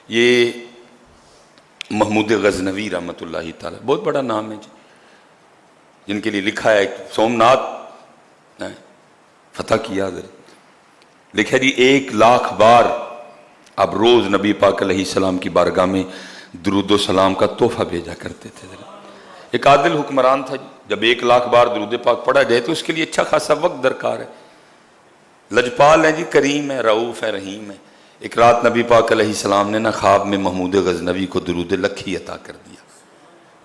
یہ محمود غزنوی رحمۃ اللہ تعالی، بہت بڑا نام ہے جی، جن کے لیے لکھا ہے سومناتھ فتح کیا حضرت، لکھا جی 1,00,000 بار اب روز نبی پاک علیہ السلام کی بارگاہ میں درود و سلام کا تحفہ بھیجا کرتے تھے حضرت۔ ایک عادل حکمران تھا جی، جب 1,00,000 بار درود پاک پڑھا جائے تو اس کے لیے اچھا خاصا وقت درکار ہے، لجپال ہے جی، کریم ہے، رعوف ہے، رحیم ہے۔ ایک رات نبی پاک علیہ السلام نے خواب میں محمود غزنوی کو درود لکھی عطا کر دیا،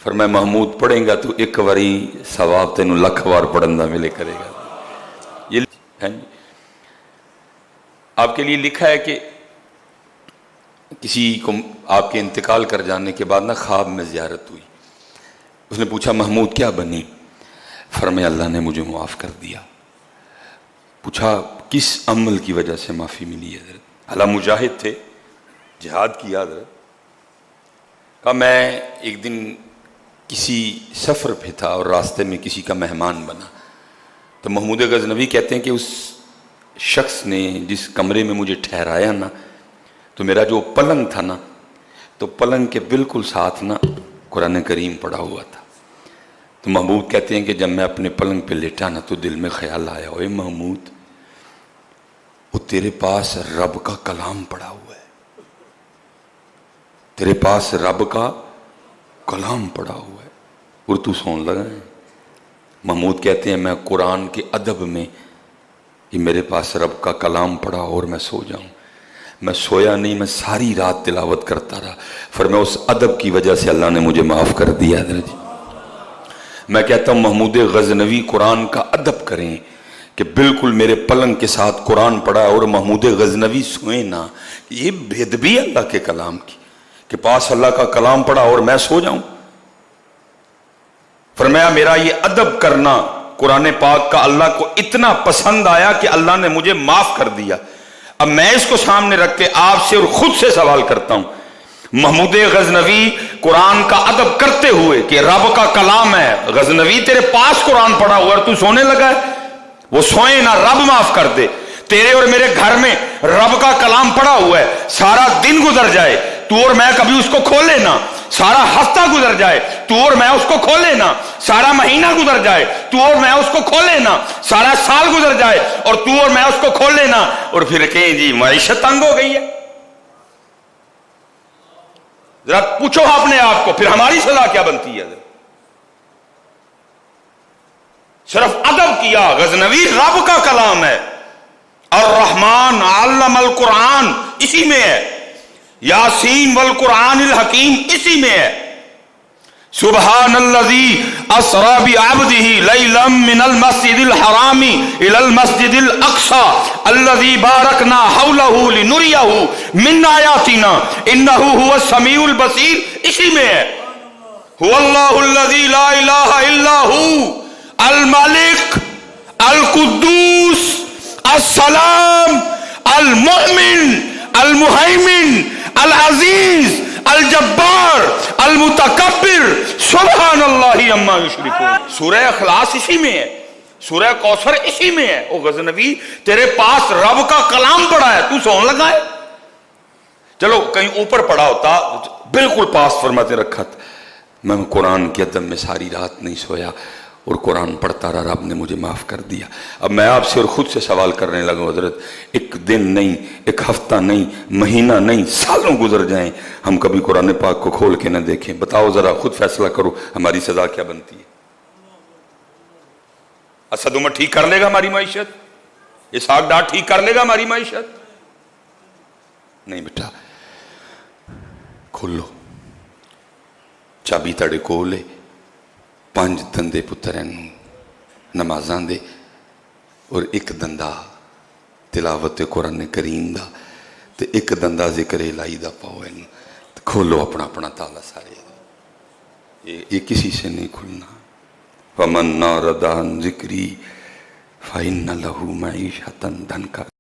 فرمایا محمود پڑھیں گا تو ایک واری ثواب تینوں 1,00,000 بار پڑھنا ملے کرے گا۔ یہ ہے آپ کے لیے لکھا ہے کہ کسی کو آپ کے انتقال کر جانے کے بعد خواب میں زیارت ہوئی، اس نے پوچھا محمود کیا بنی؟ فرمایا اللہ نے مجھے معاف کر دیا۔ پوچھا کس عمل کی وجہ سے معافی ملی ہے حضرت؟ اللہ مجاہد تھے، جہاد کیا حضرت۔ کہا میں ایک دن کسی سفر پہ تھا اور راستے میں کسی کا مہمان بنا، تو محمود غزنوی کہتے ہیں کہ اس شخص نے جس کمرے میں مجھے ٹھہرایا نا، تو میرا جو پلنگ تھا نا، تو پلنگ کے بالکل ساتھ نا قرآن کریم پڑھا ہوا تھا۔ تو محمود کہتے ہیں کہ جب میں اپنے پلنگ پہ لیٹا نا تو دل میں خیال آیا، اوے محمود وہ تیرے پاس رب کا کلام پڑا ہوا ہے، تیرے پاس رب کا کلام پڑا ہوا ہے اور تو سون لگا ہے۔ محمود کہتے ہیں میں قرآن کے ادب میں کہ میرے پاس رب کا کلام پڑا اور میں سو جاؤں، میں سویا نہیں، میں ساری رات تلاوت کرتا رہا، فرمایا اس ادب کی وجہ سے اللہ نے مجھے معاف کر دیا حضرت۔ میں کہتا ہوں محمود غزنوی قرآن کا ادب کریں کہ بالکل میرے پلنگ کے ساتھ قرآن پڑھا اور محمود غزنوی سوئیں نا، یہ بے ادبی ہے اللہ کے کلام کی کہ پاس اللہ کا کلام پڑھا اور میں سو جاؤں۔ فرمایا میرا یہ ادب کرنا قرآن پاک کا اللہ کو اتنا پسند آیا کہ اللہ نے مجھے معاف کر دیا۔ اب میں اس کو سامنے رکھ کے آپ سے اور خود سے سوال کرتا ہوں، محمود غزنوی قرآن کا ادب کرتے ہوئے کہ رب کا کلام ہے، غزنوی تیرے پاس قرآن پڑھا ہوا اور تو سونے لگا ہے، وہ سوئیں نہ رب معاف کر دے۔ تیرے اور میرے گھر میں رب کا کلام پڑھا ہوا ہے، سارا دن گزر جائے تو اور میں کبھی اس کو کھولے نہ، سارا ہفتہ گزر جائے تو اور میں اس کو کھولے نہ، سارا مہینہ گزر جائے تو اور میں اس کو کھولے نہ، سارا سال گزر جائے اور تو اور میں اس کو کھولے نہ، اور پھر کہیں جی معیشت تنگ ہو گئی ہے۔ ذرا پوچھو اپنے آپ کو، پھر ہماری سزا کیا بنتی ہے؟ صرف ادب کیا، غزنوی رب کا کلام ہے، الرحمن علم القرآن اسی میں ہے، یاسین والقرآن الحکیم اسی میں ہے، سبحان الذی اسری بعبدہ لیلا من المسجد الحرام الی المسجد الاقصی الذی بارکنا حولہ لنریہ من آیاتنا انہ هو السمیع البصیر اسی میں ہے، هو اللہ الذی لا الہ الا هو الملک القدوس السلام المؤمن المہیمن العزیز الجبار المتکبر سبحان اللہ عما یشرکون۔ سورہ اخلاص اسی میں ہے، سورہ کوثر اسی میں ہے۔ او غزنوی تیرے پاس رب کا کلام پڑا ہے، تو سون لگا ہے؟ چلو کہیں اوپر پڑا ہوتا بالکل پاس فرماتے رکھا تھا، میں قرآن کے ادب میں ساری رات نہیں سویا اور قرآن پڑھتا رہا، رب نے مجھے معاف کر دیا۔ اب میں آپ سے اور خود سے سوال کرنے لگا حضرت، ایک دن نہیں، ایک ہفتہ نہیں، مہینہ نہیں، سالوں گزر جائیں ہم کبھی قرآن پاک کو کھول کے نہ دیکھیں، بتاؤ ذرا خود فیصلہ کرو ہماری سزا کیا بنتی ہے؟ اسد عمر ٹھیک کر لے گا ہماری معیشت؟ اسحاق ڈار ٹھیک کر لے گا ہماری معیشت؟ نہیں بیٹا، کھولو چابی تڑے کھولے، 5 دندے پتریں نمازاں دے اور ایک دندہ تلاوت قرآن کریم دا تے ایک دندہ ذکر الہی دا پاؤ ہے، کھولو اپنا اپنا تالا سارے، یہ کسی سے نہیں کھلنا۔ وَمَنْ نَارَدَ عَنْ ذِكْرِي فَإِنَّ لَهُ مَعِيشَةً ضَنْكًا۔